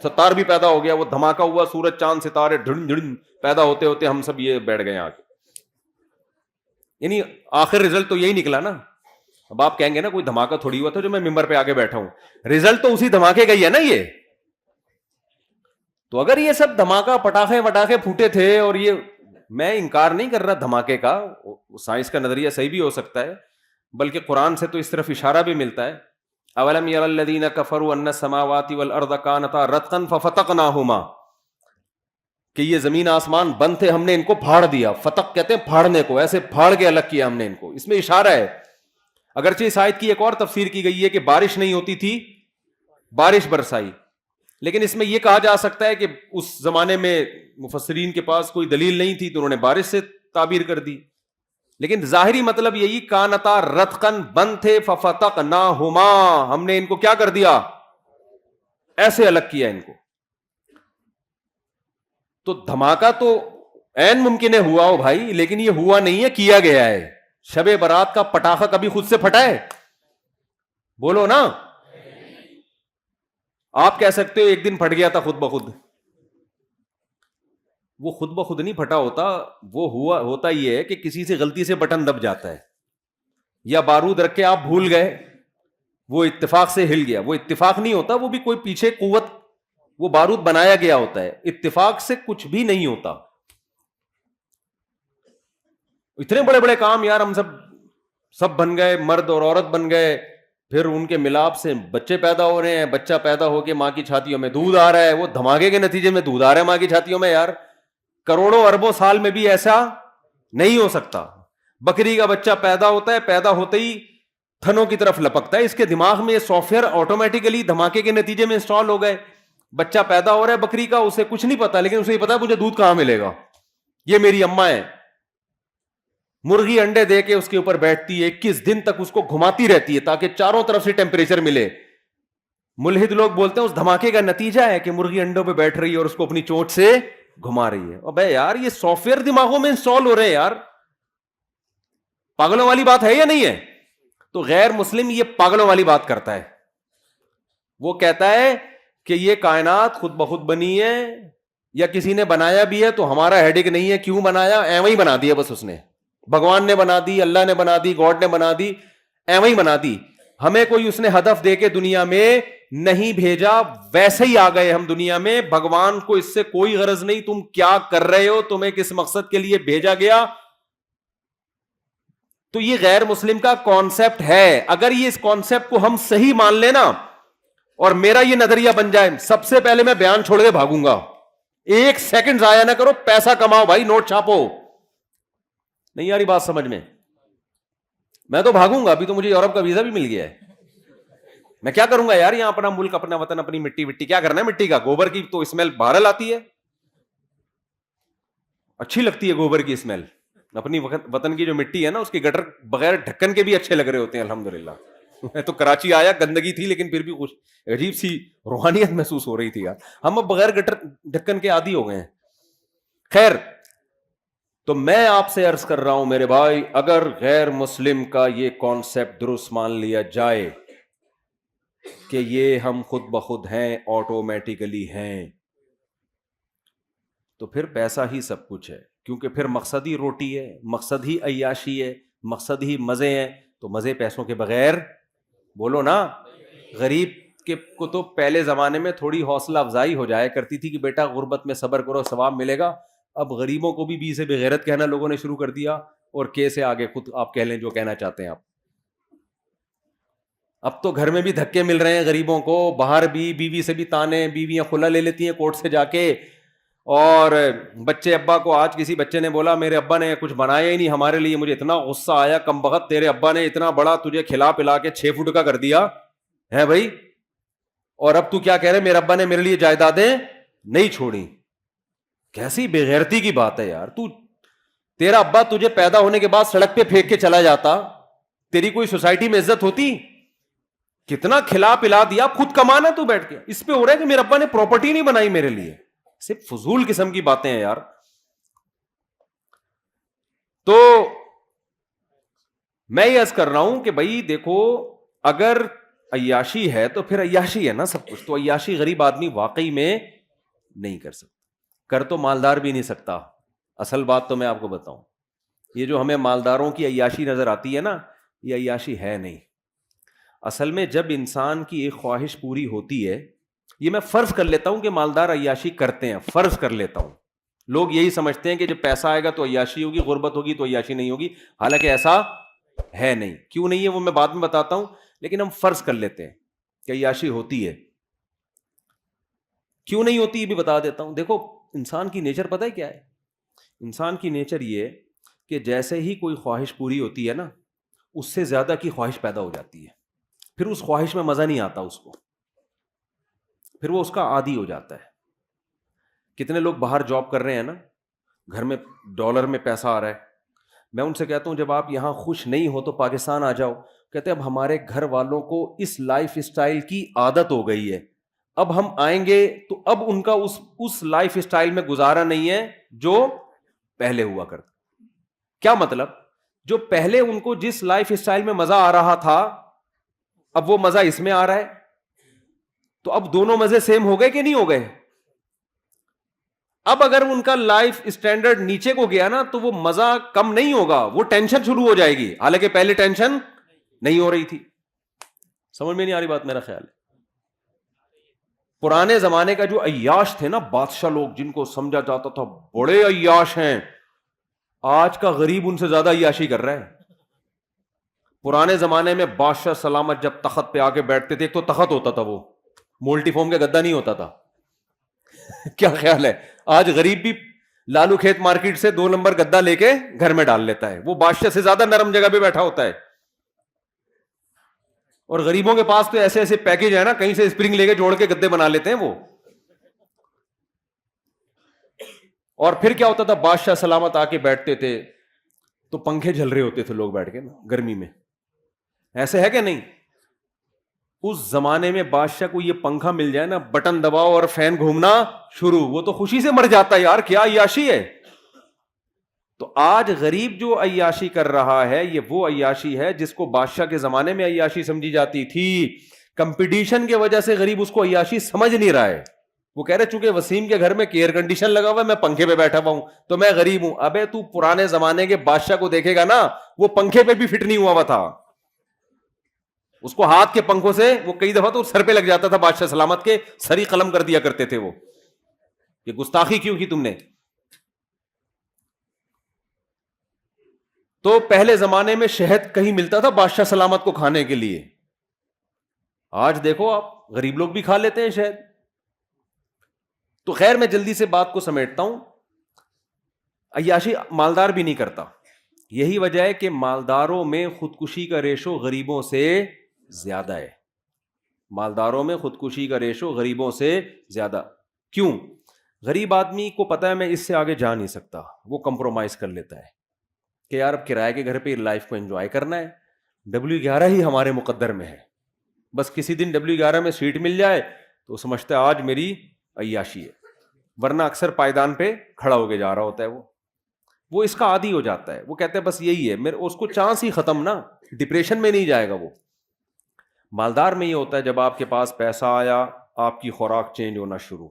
ستار بھی پیدا ہو گیا, وہ دھماکہ ہوا, سورج چاند ستارے دھڑن پیدا ہوتے ہوتے ہم سب یہ بیٹھ گئے آگے. یعنی آخر رزلٹ تو یہی نکلا نا. اب آپ کہیں گے نا کوئی دھماکہ تھوڑی ہوا تھا جو میں ممبر پہ آگے بیٹھا ہوں, رزلٹ تو اسی دھماکے کا ہی ہے نا یہ. تو اگر یہ سب دھماکہ پٹاخے پھوٹے تھے, اور یہ میں انکار نہیں کر رہا دھماکے کا, سائنس کا نظریہ صحیح بھی ہو سکتا ہے, بلکہ قرآن سے تو اس طرف اشارہ بھی ملتا ہے. اولم یری الذین کفروا ان السماوات والارض کانتا رتقا ففتقناہما, کہ یہ زمین آسمان بند تھے ہم نے ان کو پھاڑ دیا. فتق کہتے ہیں پھاڑنے کو, ایسے پھاڑ کے الگ کیا ہم نے ان کو. اس میں اشارہ ہے. اگرچہ اس آیت کی ایک اور تفسیر کی گئی ہے کہ بارش نہیں ہوتی تھی, بارش برسائی, لیکن اس میں یہ کہا جا سکتا ہے کہ اس زمانے میں مفسرین کے پاس کوئی دلیل نہیں تھی تو انہوں نے بارش سے تعبیر کر دی. لیکن ظاہری مطلب یہی کانتا رتقن بند تھے ففتقناہما, ہم نے ان کو کیا کر دیا؟ ایسے الگ کیا ان کو. تو دھماکہ تو عین ممکن ہے ہوا ہو بھائی, لیکن یہ ہوا نہیں ہے, کیا گیا ہے. شب برات کا پٹاخہ کبھی خود سے پھٹا ہے؟ بولو نا. آپ کہہ سکتے ہو ایک دن پھٹ گیا تھا خود بخود. وہ خود بخود نہیں پھٹا ہوتا, وہ ہوتا یہ ہے کہ کسی سے غلطی سے بٹن دب جاتا ہے, یا بارود رکھ کے آپ بھول گئے, وہ اتفاق سے ہل گیا. وہ اتفاق نہیں ہوتا, وہ بھی کوئی پیچھے قوت, وہ بارود بنایا گیا ہوتا ہے. اتفاق سے کچھ بھی نہیں ہوتا. اتنے بڑے بڑے کام یار ہم سب بن گئے, مرد اور عورت بن گئے, پھر ان کے ملاپ سے بچے پیدا ہو رہے ہیں, بچہ پیدا ہو کے ماں کی چھاتیوں میں دودھ آ رہا ہے. وہ دھماکے کے نتیجے میں دودھ آ رہا ہے ماں کی چھاتیوں میں. یار کروڑوں اربوں سال میں بھی ایسا نہیں ہو سکتا. بکری کا بچہ پیدا ہوتا ہے, پیدا ہوتے ہی تھنوں کی طرف لپکتا ہے. اس کے دماغ میں یہ سافٹ ویئر آٹومیٹیکلی دھماکے کے نتیجے میں انسٹال ہو گئے. بچہ پیدا ہو رہا ہے بکری کا, اسے کچھ نہیں پتا, لیکن اسے یہ پتا ہے مجھے دودھ کہاں ملے گا, یہ میری اماں ہے. مرغی انڈے دے کے اس کے اوپر بیٹھتی ہے, 21 دن تک اس کو گھماتی رہتی ہے تاکہ چاروں طرف سے ٹیمپریچر ملے. ملحد لوگ بولتے ہیں اس دھماکے کا نتیجہ ہے کہ مرغی انڈوں پہ بیٹھ رہی ہے اور اس کو اپنی چونچ سے گھما رہی ہے. ابے یار یہ سافٹ ویئر دماغوں میں انسٹال ہو رہے ہیں یار, پاگلوں والی بات ہے یا نہیں ہے؟ تو غیر مسلم یہ پاگلوں والی بات کرتا ہے. وہ کہتا ہے کہ یہ کائنات خود بخود بنی ہے, یا کسی نے بنایا بھی ہے تو ہمارا ہیڈک نہیں ہے کیوں بنایا, ایویں ہی بنا دیا بس. اس نے, بھگوان نے بنا دی, اللہ نے بنا دی, گاڈ نے بنا دی, ایویں ہی بنا دی. ہمیں کوئی اس نے ہدف دے کے دنیا میں نہیں بھیجا, ویسے ہی آ گئے ہم دنیا میں. بھگوان کو اس سے کوئی غرض نہیں تم کیا کر رہے ہو, تمہیں کس مقصد کے لیے بھیجا گیا. تو یہ غیر مسلم کا کانسیپٹ ہے. اگر یہ اس کانسیپٹ کو ہم صحیح مان لینا اور میرا یہ نظریہ بن جائے, سب سے پہلے میں بیان چھوڑ کے بھاگوں گا. ایک سیکنڈ ضائع نہ کرو, پیسہ کماؤ بھائی, نوٹ چھاپو. نہیں آ رہی بات سمجھ میں تو بھاگوں گا. ابھی تو مجھے یورپ کا ویزا بھی مل گیا ہے. میں کیا کروں گا یار, یہاں اپنا ملک, اپنا وطن, اپنی مٹی وٹی, کیا کرنا ہے مٹی کا؟ گوبر کی تو اسمیل باہر آتی ہے, اچھی لگتی ہے گوبر کی اسمیل. اپنی وطن کی جو مٹی ہے نا, اس کی گٹر بغیر ڈھکن کے بھی اچھے لگ رہے ہوتے ہیں الحمدللہ. میں تو کراچی آیا, گندگی تھی لیکن پھر بھی کچھ عجیب سی روحانیت محسوس ہو رہی تھی یار. ہم اب بغیر گٹر ڈھکن کے عادی ہو گئے ہیں. خیر, تو میں آپ سے عرض کر رہا ہوں میرے بھائی, اگر غیر مسلم کا یہ کانسیپٹ درست مان لیا جائے کہ یہ ہم خود بخود ہیں, آٹومیٹیکلی ہیں, تو پھر پیسہ ہی سب کچھ ہے. کیونکہ پھر مقصد ہی روٹی ہے, مقصد ہی عیاشی ہے, مقصد ہی مزے ہیں. تو مزے پیسوں کے بغیر, بولو نا. غریب کے کو تو پہلے زمانے میں تھوڑی حوصلہ افزائی ہو جایا کرتی تھی کہ بیٹا غربت میں صبر کرو, ثواب ملے گا. اب غریبوں کو بھی بی سے بغیرت کہنا لوگوں نے شروع کر دیا, اور کے سے آگے خود آپ کہہ لیں جو کہنا چاہتے ہیں آپ. اب تو گھر میں بھی دھکے مل رہے ہیں غریبوں کو, باہر بھی بیوی سے بھی تانے, بیویاں خلا لے لیتی ہیں کورٹ سے جا کے. اور بچے ابا کو, آج کسی بچے نے بولا میرے ابا نے کچھ بنایا ہی نہیں ہمارے لیے, مجھے اتنا غصہ آیا, کم بخت تیرے ابا نے اتنا بڑا تجھے کھلا پلا کے 6 فٹ کا کر دیا ہے بھائی, اور اب تو کیا کہہ رہے میرے ابا نے میرے لیے جائیدادیں نہیں چھوڑی. کیسی بے غیرتی کی بات ہے یار. تیرا ابا تجھے پیدا ہونے کے بعد سڑک پہ پھینک کے چلا جاتا, تیری کوئی سوسائٹی میں عزت ہوتی؟ کتنا کھلا پلا دیا, خود کمانا تو بیٹھ کے. اس پہ ہو رہا ہے کہ میرے ابا نے پراپرٹی نہیں بنائی میرے لیے. صرف فضول قسم کی باتیں ہیں یار. تو میں یہ عرض کر رہا ہوں کہ بھائی دیکھو, اگر عیاشی ہے تو پھر عیاشی ہے نا سب کچھ. تو عیاشی غریب آدمی واقعی میں نہیں کر سکتا, کر تو مالدار بھی نہیں سکتا. اصل بات تو میں آپ کو بتاؤں, یہ جو ہمیں مالداروں کی عیاشی نظر آتی ہے نا, یہ عیاشی ہے نہیں. اصل میں جب انسان کی ایک خواہش پوری ہوتی ہے, یہ میں فرض کر لیتا ہوں کہ مالدار عیاشی کرتے ہیں, فرض کر لیتا ہوں. لوگ یہی سمجھتے ہیں کہ جب پیسہ آئے گا تو عیاشی ہوگی, غربت ہوگی تو عیاشی نہیں ہوگی. حالانکہ ایسا ہے نہیں. کیوں نہیں ہے وہ میں بعد میں بتاتا ہوں, لیکن ہم فرض کر لیتے ہیں کہ عیاشی ہوتی ہے. کیوں نہیں ہوتی یہ بھی بتا دیتا ہوں. دیکھو انسان کی نیچر پتہ ہے کیا ہے؟ انسان کی نیچر یہ کہ جیسے ہی کوئی خواہش پوری ہوتی ہے نا, اس سے زیادہ کی خواہش پیدا ہو جاتی ہے. پھر اس خواہش میں مزہ نہیں آتا اس کو, پھر وہ اس کا عادی ہو جاتا ہے. کتنے لوگ باہر جاب کر رہے ہیں نا, گھر میں ڈالر میں پیسہ آ رہا ہے, میں ان سے کہتا ہوں جب آپ یہاں خوش نہیں ہو تو پاکستان آ جاؤ. کہتے ہیں اب ہمارے گھر والوں کو اس لائف اسٹائل کی عادت ہو گئی ہے, اب ہم آئیں گے تو اب ان کا اس لائف اسٹائل میں گزارا نہیں ہے جو پہلے ہوا کرتا. کیا مطلب؟ جو پہلے ان کو جس لائف اسٹائل میں مزہ آ رہا تھا, اب وہ مزہ اس میں آ رہا ہے, تو اب دونوں مزے سیم ہو گئے کہ نہیں ہو گئے؟ اب اگر ان کا لائف اسٹینڈرڈ نیچے کو گیا نا تو وہ مزہ کم نہیں ہوگا, وہ ٹینشن شروع ہو جائے گی, حالانکہ پہلے ٹینشن نہیں ہو رہی تھی. سمجھ میں نہیں آ رہی بات؟ میرا خیال ہے پرانے زمانے کا جو عیاش تھے نا بادشاہ لوگ, جن کو سمجھا جاتا تھا بڑے عیاش ہیں, آج کا غریب ان سے زیادہ عیاشی کر رہا ہے. پرانے زمانے میں بادشاہ سلامت جب تخت پہ آ کے بیٹھتے تھے, ایک تو تخت ہوتا تھا, وہ مولٹی فوم کا گدا نہیں ہوتا تھا. کیا خیال ہے؟ آج غریب بھی لالو کھیت مارکیٹ سے 2 نمبر گدا لے کے گھر میں ڈال لیتا ہے, وہ بادشاہ سے زیادہ نرم جگہ پہ بیٹھا ہوتا ہے. اور غریبوں کے پاس تو ایسے ایسے پیکج ہے نا, کہیں سے اسپرنگ لے کے جوڑ کے گدے بنا لیتے ہیں وہ. اور پھر کیا ہوتا تھا, بادشاہ سلامت آ کے بیٹھتے تھے تو پنکھے جل رہے ہوتے تھے لوگ بیٹھ کے نا گرمی میں. ایسے ہے کہ نہیں؟ اس زمانے میں بادشاہ کو یہ پنکھا مل جائے نا, بٹن دباؤ اور فین گھومنا شروع, وہ تو خوشی سے مر جاتا ہے یار, کیا عیاشی ہے. تو آج غریب جو عیاشی کر رہا ہے, یہ وہ عیاشی ہے جس کو بادشاہ کے زمانے میں عیاشی سمجھی جاتی تھی. کمپٹیشن کی وجہ سے غریب اس کو عیاشی سمجھ نہیں رہا ہے. وہ کہہ رہے چونکہ وسیم کے گھر میں ایئر کنڈیشن لگا ہوا ہے, میں پنکھے پہ بیٹھا ہوا ہوں تو میں غریب ہوں. ابے تو پرانے زمانے کے بادشاہ کو دیکھے گا نا, وہ پنکھے پہ بھی فٹ نہیں ہوا تھا. اس کو ہاتھ کے پنکھوں سے وہ کئی دفعہ تو سر پہ لگ جاتا تھا بادشاہ سلامت کے، سری قلم کر دیا کرتے تھے وہ، یہ گستاخی کیوں کی تم نے. تو پہلے زمانے میں شہد کہیں ملتا تھا بادشاہ سلامت کو کھانے کے لیے. آج دیکھو آپ غریب لوگ بھی کھا لیتے ہیں شہد. تو خیر میں جلدی سے بات کو سمیٹتا ہوں. عیاشی مالدار بھی نہیں کرتا. یہی وجہ ہے کہ مالداروں میں خودکشی کا ریشو غریبوں سے زیادہ ہے. مالداروں میں خودکشی کا ریشو غریبوں سے زیادہ. کیوں؟ غریب آدمی کو پتا ہے میں اس سے آگے جا نہیں سکتا, وہ کمپرومائز کر لیتا ہے کہ یار اب کرائے کے گھر پہ لائف کو انجوائے کرنا ہے, W11 ہی ہمارے مقدر میں ہے, بس کسی دن W11 میں سیٹ مل جائے تو سمجھتا ہے آج میری عیاشی ہے, ورنہ اکثر پائیدان پہ کھڑا ہو کے جا رہا ہوتا ہے. وہ اس کا عادی ہو جاتا ہے, وہ کہتے ہیں بس یہی ہے میرے, اس کو چانس ہی ختم نا, ڈپریشن میں نہیں جائے گا وہ. مالدار میں یہ ہوتا ہے جب آپ کے پاس پیسہ آیا آپ کی خوراک چینج ہونا شروع,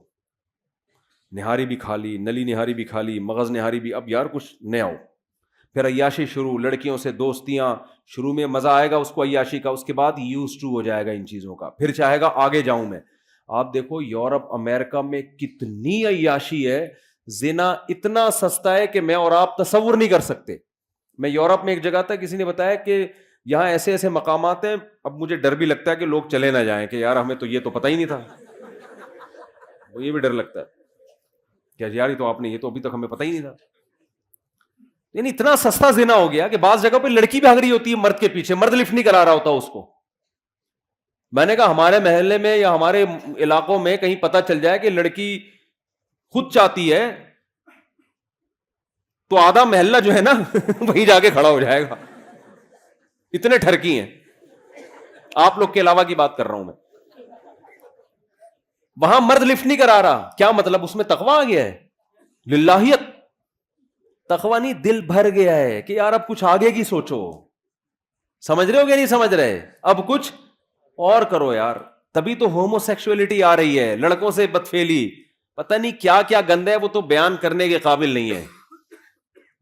نہاری بھی کھا لی, نلی نہاری بھی کھا لی, مغز نہاری بھی, اب یار کچھ نیا ہو, پھر عیاشی شروع, لڑکیوں سے دوستیاں, شروع میں مزہ آئے گا اس کو عیاشی کا, اس کے بعد یوز ٹو ہو جائے گا ان چیزوں کا, پھر چاہے گا آگے جاؤں میں. آپ دیکھو یورپ امریکہ میں کتنی عیاشی ہے, زنا اتنا سستا ہے کہ میں اور آپ تصور نہیں کر سکتے. میں یورپ میں ایک جگہ تھا, کسی نے بتایا کہ یہاں ایسے ایسے مقامات ہیں, اب مجھے ڈر بھی لگتا ہے کہ لوگ چلے نہ جائیں کہ یار ہمیں تو یہ تو پتہ ہی نہیں تھا, وہ یہ بھی ڈر لگتا ہے کہ یار تو آپ نے یہ تو ابھی تک ہمیں پتہ ہی نہیں تھا. یعنی اتنا سستا زنا ہو گیا کہ بعض جگہ پہ لڑکی بھاگ رہی ہوتی ہے مرد کے پیچھے, مرد لفٹ نہیں کرا رہا ہوتا اس کو. میں نے کہا ہمارے محلے میں یا ہمارے علاقوں میں کہیں پتہ چل جائے کہ لڑکی خود چاہتی ہے تو آدھا محلہ جو ہے نا وہیں جا کے کھڑا ہو جائے گا, اتنے ٹھرکی ہیں. آپ لوگ کے علاوہ کی بات کر رہا ہوں میں. وہاں مرد لفٹ نہیں کرا رہا, کیا مطلب؟ اس میں تقویٰ آ گیا ہے, للہیت. تقویٰ نہیں, دل بھر گیا ہے کہ یار اب کچھ آگے کی سوچو. سمجھ رہے ہو کہ نہیں سمجھ رہے؟ اب کچھ اور کرو یار. تبھی تو ہومو سیکسولیٹی آ رہی ہے, لڑکوں سے بدفعلی, پتہ نہیں کیا کیا گند ہے, وہ تو بیان کرنے کے قابل نہیں ہے,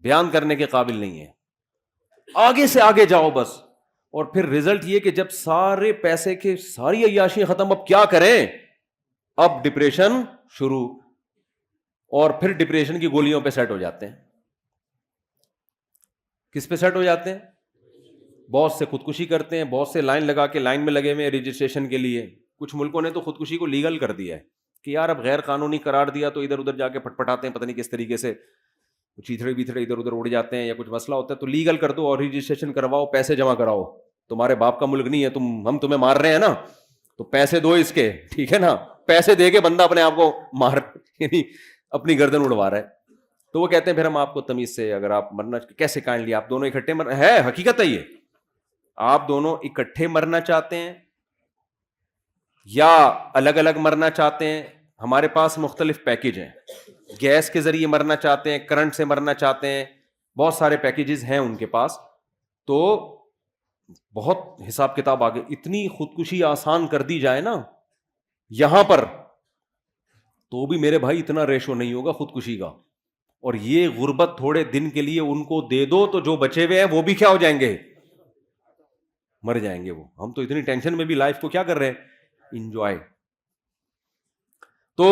بیان کرنے کے قابل نہیں ہے. آگے سے آگے جاؤ بس. اور پھر رزلٹ یہ کہ جب سارے پیسے کے ساری عیاشی ختم, اب کیا کریں؟ اب ڈپریشن شروع, اور پھر ڈپریشن کی گولیوں پہ سیٹ ہو جاتے ہیں. کس پہ سیٹ ہو جاتے ہیں؟ بہت سے خودکشی کرتے ہیں, بہت سے لائن لگا کے لائن میں لگے ہوئے رجسٹریشن کے لیے. کچھ ملکوں نے تو خودکشی کو لیگل کر دیا ہے کہ یار اب غیر قانونی قرار دیا تو ادھر ادھر جا کے پٹپٹاتے ہیں, پتہ نہیں کس طریقے سے چیتھڑے بیتھڑے ادھر ادھر اڑ جاتے ہیں, یا کچھ مسئلہ ہوتا ہے تو لیگل کر دو اور رجسٹریشن کرواؤ, پیسے جمع کراؤ. تمہارے باپ کا ملک نہیں ہے, ہم تمہیں مار رہے ہیں نا, تو پیسے دو اس کے, ٹھیک ہے نا. پیسے دے کے بندہ اپنے آپ کو مار, یعنی اپنی گردن اڑوا رہا ہے. تو وہ کہتے ہیں پھر ہم آپ کو تمیز سے, اگر آپ مرنا کیسے کائنڈلی, آپ دونوں اکٹھے ہے حقیقت ہے یہ, آپ دونوں اکٹھے مرنا چاہتے ہیں یا الگ الگ مرنا چاہتے ہیں. ہمارے پاس مختلف پیکیج ہیں, گیس کے ذریعے مرنا چاہتے ہیں, کرنٹ سے مرنا چاہتے ہیں, بہت سارے پیکیجز ہیں ان کے پاس. تو بہت حساب کتاب آگے, اتنی خودکشی آسان کر دی جائے نا یہاں پر, تو بھی میرے بھائی اتنا ریشو نہیں ہوگا خودکشی کا. اور یہ غربت تھوڑے دن کے لیے ان کو دے دو تو جو بچے ہوئے ہیں وہ بھی کیا ہو جائیں گے, مر جائیں گے وہ. ہم تو اتنی ٹینشن میں بھی لائف کو کیا کر رہے ہیں, انجوائے. تو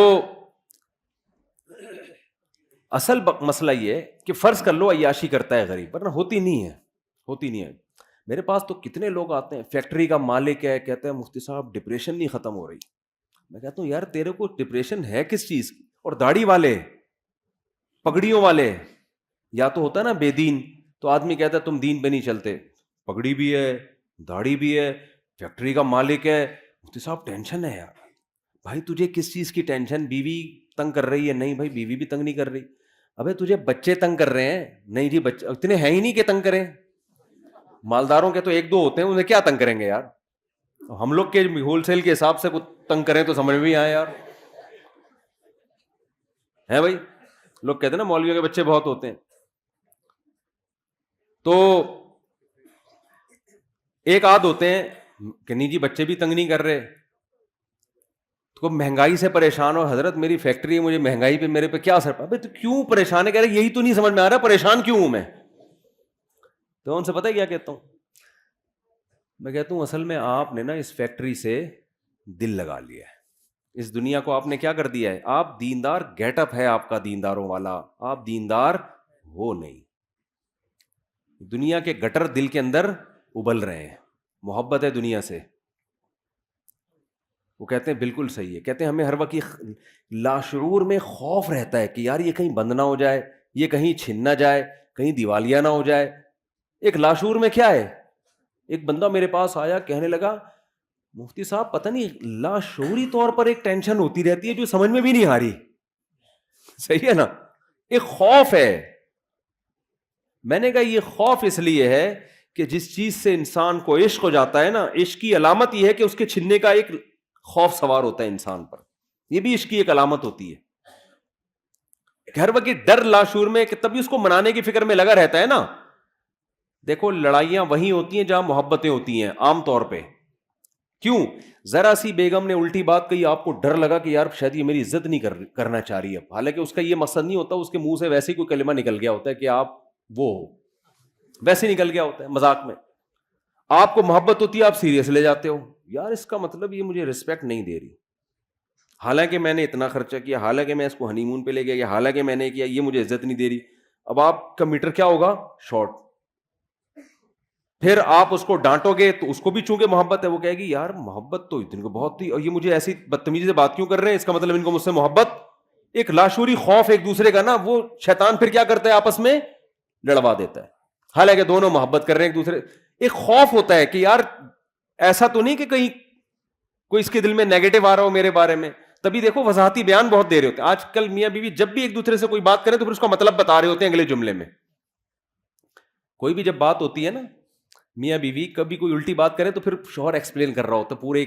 اصل مسئلہ یہ کہ فرض کر لو عیاشی کرتا ہے غریب, ورنہ ہوتی نہیں ہے, ہوتی نہیں ہے. میرے پاس تو کتنے لوگ آتے ہیں, فیکٹری کا مالک ہے, کہتے ہیں مفتی صاحب ڈپریشن نہیں ختم ہو رہی. میں کہتا ہوں یار تیرے کو ڈپریشن ہے کس چیز کی؟ اور داڑھی والے, پگڑیوں والے, یا تو ہوتا ہے نا بے دین, تو آدمی کہتا ہے تم دین پہ نہیں چلتے, پگڑی بھی ہے, داڑھی بھی ہے, فیکٹری کا مالک ہے, مفتی صاحب ٹینشن ہے. یار بھائی تجھے کس چیز کی ٹینشن؟ بیوی تنگ کر رہی ہے؟ نہیں بھائی بیوی بھی تنگ نہیں کر رہی. ابے تجھے بچے تنگ کر رہے ہیں؟ نہیں جی بچے اتنے ہیں ہی نہیں کہ تنگ کریں. مالداروں کے تو ایک دو ہوتے ہیں, انہیں کیا تنگ کریں گے یار. ہم لوگ کے ہول سیل کے حساب سے تنگ کریں تو سمجھ میں آئے یار, ہے بھائی. لوگ کہتے ہیں نا مولویوں کے بچے بہت ہوتے ہیں. تو ایک آدھ ہوتے ہیں کہ نہیں جی بچے بھی تنگ نہیں کر رہے, تو مہنگائی سے پریشان ہو, حضرت میری فیکٹری ہے, مجھے مہنگائی پہ میرے پہ کیا اثر پڑا. تو کیوں پریشان ہے؟ کہہ رہے یہی تو نہیں سمجھ میں آ رہا پریشان کیوں ہوں میں. تو ان سے پتہ ہے کیا کہتا ہوں, میں کہتا ہوں اصل میں آپ نے نا اس فیکٹری سے دل لگا لیا ہے, اس دنیا کو آپ نے کیا کر دیا ہے, آپ دیندار گیٹ اپ ہے آپ کا دینداروں والا, آپ دیندار ہو نہیں. دنیا کے گٹر دل کے اندر ابل رہے ہیں, محبت ہے دنیا سے. وہ کہتے ہیں بالکل صحیح ہے, کہتے ہیں ہمیں ہر وقت لاشعور میں خوف رہتا ہے کہ یار یہ کہیں بند نہ ہو جائے, یہ کہیں چھن نہ جائے, کہیں دیوالیہ نہ ہو جائے. ایک لاشعور میں کیا ہے, ایک بندہ میرے پاس آیا کہنے لگا مفتی صاحب پتہ نہیں لاشعوری طور پر ایک ٹینشن ہوتی رہتی ہے جو سمجھ میں بھی نہیں آ رہی. صحیح ہے نا, ایک خوف ہے. میں نے کہا یہ خوف اس لیے ہے کہ جس چیز سے انسان کو عشق ہو جاتا ہے نا, عشق کی علامت یہ ہے کہ اس کے چھننے کا ایک خوف سوار ہوتا ہے انسان پر. یہ بھی عشق کی ایک علامت ہوتی ہے. ہر وقت ڈر لاشعور میں کہ تبھی اس کو منانے کی فکر میں لگا رہتا ہے نا. دیکھو لڑائیاں وہیں ہوتی ہیں جہاں محبتیں ہوتی ہیں عام طور پہ. کیوں؟ ذرا سی بیگم نے الٹی بات کہی, آپ کو ڈر لگا کہ یار شاید یہ میری عزت نہیں کرنا چاہ رہی ہے, حالانکہ اس کا یہ مقصد نہیں ہوتا, اس کے منہ سے ویسے ہی کوئی کلمہ نکل گیا ہوتا ہے کہ آپ وہ ہو, ویسے نکل گیا ہوتا ہے مذاق میں. آپ کو محبت ہوتی ہے, آپ سیریس لے جاتے ہو, یار اس کا مطلب یہ مجھے رسپیکٹ نہیں دے رہی, حالانکہ میں نے اتنا خرچہ کیا, حالانکہ میں اس کو ہنی مون پہ لے گیا, حالانکہ میں نے کیا, یہ مجھے عزت نہیں دے رہی. اب آپ کا میٹر کیا ہوگا, شارٹ. پھر آپ اس کو ڈانٹو گے تو اس کو بھی چونکہ محبت ہے, وہ کہے گی یار محبت تو ان کو بہت تھی اور یہ مجھے ایسی بدتمیزی سے بات کیوں کر رہے ہیں, اس کا مطلب ان کو مجھ سے محبت. ایک لاشعوری خوف ایک دوسرے کا نا, وہ شیطان پھر کیا کرتا ہے آپس میں لڑوا دیتا ہے, حالانکہ دونوں محبت کر رہے ہیں ایک دوسرے. ایک خوف ہوتا ہے کہ یار ایسا تو نہیں کہ کہیں کوئی اس کے دل میں نیگیٹو آ رہا ہو میرے بارے میں. تبھی دیکھو وضاحتی بیان بہت دے رہے ہوتے ہیں آج کل میاں بیوی, جب بھی ایک دوسرے سے کوئی بات کریں تو پھر اس کا مطلب بتا رہے ہوتے ہیں اگلے جملے میں. کوئی بھی جب بات ہوتی ہے نا میاں بیوی, کبھی کوئی الٹی بات کرے تو پھر شوہر ایکسپلین کر رہا ہوتا ہے, پورے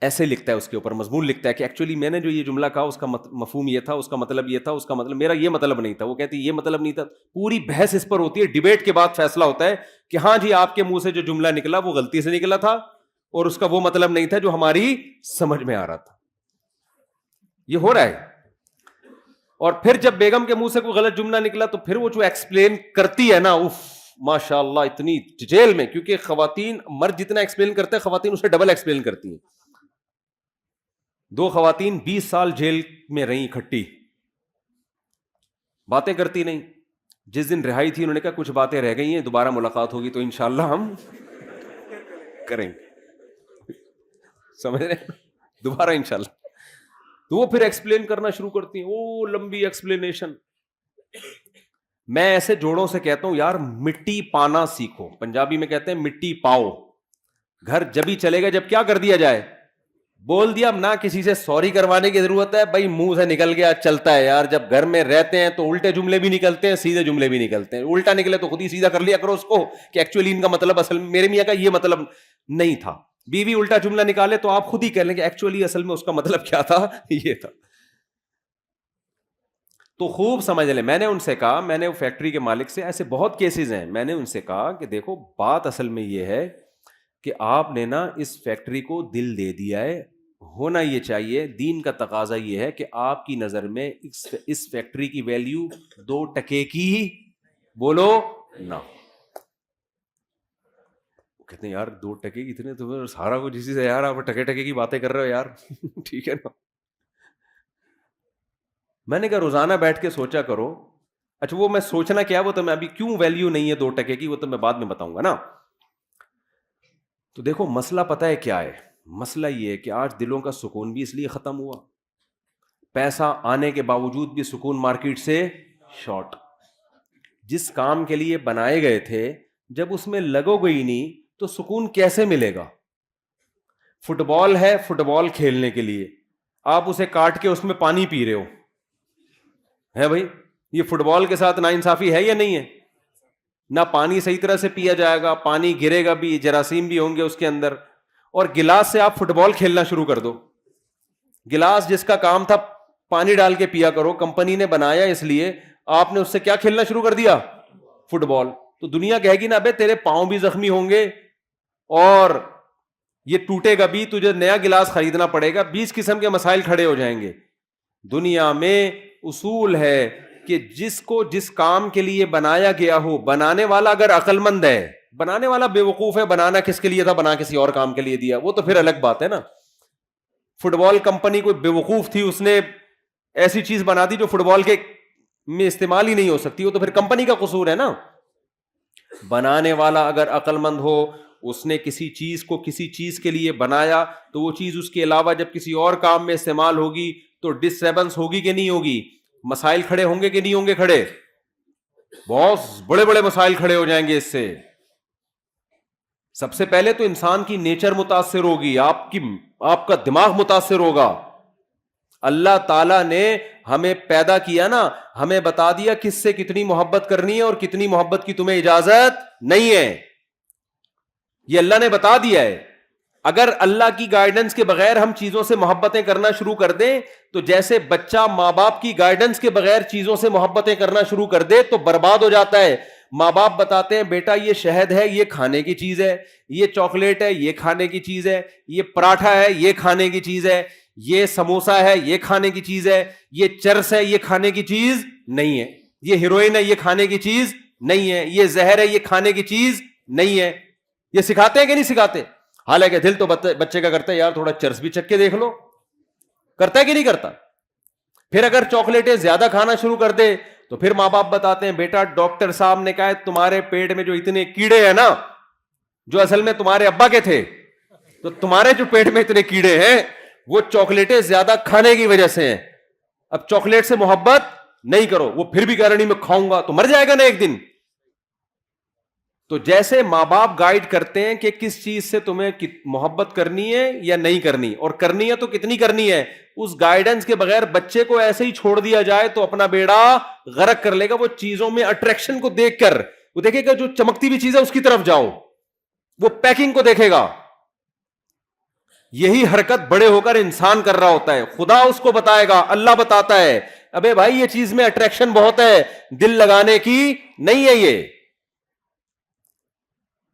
ایسے لکھتا ہے اس کے اوپر مضمون لکھتا ہے کہ ایکچولی میں نے جو یہ جملہ کہا اس کا مفہوم یہ تھا, اس کا مطلب یہ تھا, اس کا مطلب میرا یہ مطلب نہیں تھا, وہ کہتی یہ مطلب نہیں تھا. پوری بحث اس پر ہوتی ہے, ڈیبیٹ کے بعد فیصلہ ہوتا ہے کہ ہاں جی آپ کے منہ سے جو جملہ نکلا وہ غلطی سے نکلا تھا اور اس کا وہ مطلب نہیں تھا جو ہماری سمجھ میں آ رہا تھا. یہ ہو رہا ہے. اور پھر جب بیگم کے منہ سے کوئی غلط جملہ نکلا تو پھر وہ جو ایکسپلین کرتی ہے نا, اف ماشاء اللہ اتنی جیل میں, کیونکہ خواتین مرد جتنا ایکسپلین کرتے ہیں خواتین اسے ڈبل ایکسپلین کرتی ہیں. 2 خواتین 20 سال جیل میں رہیں اکٹھی, باتیں کرتی نہیں. جس دن رہائی تھی انہوں نے کہا کچھ باتیں رہ گئی ہیں, دوبارہ ملاقات ہوگی تو انشاءاللہ ہم کریں گے. سمجھ رہے ہیں, دوبارہ انشاءاللہ. تو وہ پھر ایکسپلین کرنا شروع کرتی ہیں, او لمبی ایکسپلینیشن. میں ایسے جوڑوں سے کہتا ہوں یار مٹی پانا سیکھو, پنجابی میں کہتے ہیں مٹی پاؤ. گھر جب ہی چلے گا جب کیا کر دیا جائے, بول دیا, نہ کسی سے سوری کروانے کی ضرورت ہے, بھائی منہ سے نکل گیا چلتا ہے یار. جب گھر میں رہتے ہیں تو الٹے جملے بھی نکلتے ہیں, سیدھے جملے بھی نکلتے ہیں. الٹا نکلے تو خود ہی سیدھا کر لیا کرو اس کو کہ ایکچولی ان کا مطلب اصل میں میرے میاں کا یہ مطلب نہیں تھا. بیوی الٹا جملہ نکالے تو آپ خود ہی کہہ لیں کہ ایکچولی اصل میں اس کا مطلب کیا تھا, یہ تھا. تو خوب سمجھ لیں. میں نے ان سے کہا, میں نے وہ فیکٹری کے مالک سے, ایسے بہت کیسز ہیں, میں نے ان سے کہا کہ دیکھو بات اصل میں یہ ہے کہ آپ نے نا اس فیکٹری کو دل دے دیا ہے, ہونا یہ چاہیے, دین کا تقاضا یہ ہے کہ آپ کی نظر میں اس فیکٹری کی ویلیو 2 ٹکے کی بولو نہ. کہتے ہیں یار 2 ٹکے کی اتنے, تو سارا کچھ اسی سے, یار آپ ٹکے ٹکے کی باتیں کر رہے ہو یار. ٹھیک ہے نا. میں نے کہا روزانہ بیٹھ کے سوچا کرو. اچھا وہ میں سوچنا کیا, وہ تو میں ابھی کیوں ویلیو نہیں ہے 2 ٹکے کی وہ تو میں بعد میں بتاؤں گا نا. تو دیکھو مسئلہ پتہ ہے کیا ہے, مسئلہ یہ ہے کہ آج دلوں کا سکون بھی اس لیے ختم ہوا, پیسہ آنے کے باوجود بھی سکون مارکیٹ سے شارٹ. جس کام کے لیے بنائے گئے تھے جب اس میں لگو گئی نہیں تو سکون کیسے ملے گا. فٹ بال ہے, فٹ بال کھیلنے کے لیے آپ اسے کاٹ کے اس میں پانی پی رہے ہو, ہے بھائی, یہ فٹ بال کے ساتھ ناانصافی ہے یا نہیں ہے؟ نہ پانی صحیح طرح سے پیا جائے گا, پانی گرے گا بھی, جراثیم بھی ہوں گے اس کے اندر. اور گلاس سے آپ فٹ بال کھیلنا شروع کر دو. گلاس جس کا کام تھا پانی ڈال کے پیا کرو, کمپنی نے بنایا اس لیے, آپ نے اس سے کیا کھیلنا شروع کر دیا, فٹ بال. تو دنیا کہے گی نا ابے تیرے پاؤں بھی زخمی ہوں گے اور یہ ٹوٹے گا بھی, تجھے نیا گلاس خریدنا پڑے گا, 20 قسم کے مسائل کھڑے ہو جائیں گے. دنیا میں اصول ہے کہ جس کو جس کام کے لیے بنایا گیا ہو, بنانے والا اگر عقل مند ہے بنانے والا بیوقوف ہے. بنانا کس کے لیے تھا؟ بنا کسی اور کام کے لیے دیا, وہ تو پھر الگ بات ہے نا. فٹ بال کمپنی کوئی بیوقوف تھی, اس نے ایسی چیز بنا دی جو فٹ بال کے میں استعمال ہی نہیں ہو سکتی, وہ تو پھر کمپنی کا قصور ہے نا. بنانے والا اگر عقل مند ہو, اس نے کسی چیز کو کسی چیز کے لیے بنایا, تو وہ چیز اس کے علاوہ جب کسی اور کام میں استعمال ہوگی تو ڈسٹربنس ہوگی کہ نہیں ہوگی؟ مسائل کھڑے ہوں گے کہ نہیں ہوں گے کھڑے؟ بہت بڑے بڑے مسائل کھڑے ہو جائیں گے اس سے. سب سے پہلے تو انسان کی نیچر متاثر ہوگی, آپ کا دماغ متاثر ہوگا. اللہ تعالیٰ نے ہمیں پیدا کیا نا, ہمیں بتا دیا کس سے کتنی محبت کرنی ہے اور کتنی محبت کی تمہیں اجازت نہیں ہے. یہ اللہ نے بتا دیا ہے. اگر اللہ کی گائیڈنس کے بغیر ہم چیزوں سے محبتیں کرنا شروع کر دیں, تو جیسے بچہ ماں باپ کی گائیڈنس کے بغیر چیزوں سے محبتیں کرنا شروع کر دے تو برباد ہو جاتا ہے. ماں باپ بتاتے ہیں بیٹا یہ شہد ہے, یہ کھانے کی چیز ہے, یہ چاکلیٹ ہے, یہ کھانے کی چیز ہے, یہ پراٹھا ہے, یہ کھانے کی چیز ہے, یہ سموسا ہے, یہ کھانے کی چیز ہے, یہ چرس ہے, یہ کھانے کی چیز نہیں ہے, یہ ہیروئن ہے, یہ کھانے کی چیز نہیں ہے, یہ زہر ہے, یہ کھانے کی چیز نہیں ہے. یہ سکھاتے ہیں کہ نہیں سکھاتے؟ حالانکہ دل تو بچے کا کرتا ہے یار تھوڑا چرس بھی چکھ کے دیکھ لو. کرتا ہے کہ نہیں کرتا؟ پھر اگر چاکلیٹیں زیادہ کھانا شروع کر دے تو پھر ماں باپ بتاتے ہیں بیٹا ڈاکٹر صاحب نے کہا ہے تمہارے پیٹ میں جو اتنے کیڑے ہیں نا, جو اصل میں تمہارے ابا کے تھے, تو تمہارے جو پیٹ میں اتنے کیڑے ہیں وہ چاکلیٹیں زیادہ کھانے کی وجہ سے ہیں. اب چاکلیٹ سے محبت نہیں کرو. وہ پھر بھی کہہ رہا نہیں میں کھاؤں گا, تو مر جائے گا نا ایک دن. تو جیسے ماں باپ گائیڈ کرتے ہیں کہ کس چیز سے تمہیں محبت کرنی ہے یا نہیں کرنی, اور کرنی ہے تو کتنی کرنی ہے, اس گائیڈنس کے بغیر بچے کو ایسے ہی چھوڑ دیا جائے تو اپنا بیڑا غرق کر لے گا. وہ چیزوں میں اٹریکشن کو دیکھ کر وہ دیکھے گا جو چمکتی بھی چیز ہے اس کی طرف جاؤ, وہ پیکنگ کو دیکھے گا. یہی حرکت بڑے ہو کر انسان کر رہا ہوتا ہے. خدا اس کو بتائے گا, اللہ بتاتا ہے ابے بھائی یہ چیز میں اٹریکشن بہت ہے, دل لگانے کی نہیں ہے,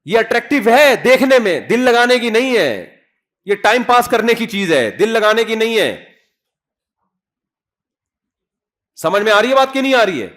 یہ اٹریکٹیو ہے دیکھنے میں, دل لگانے کی نہیں ہے, یہ ٹائم پاس کرنے کی چیز ہے, دل لگانے کی نہیں ہے. سمجھ میں آ رہی ہے بات کہ نہیں آ رہی ہے؟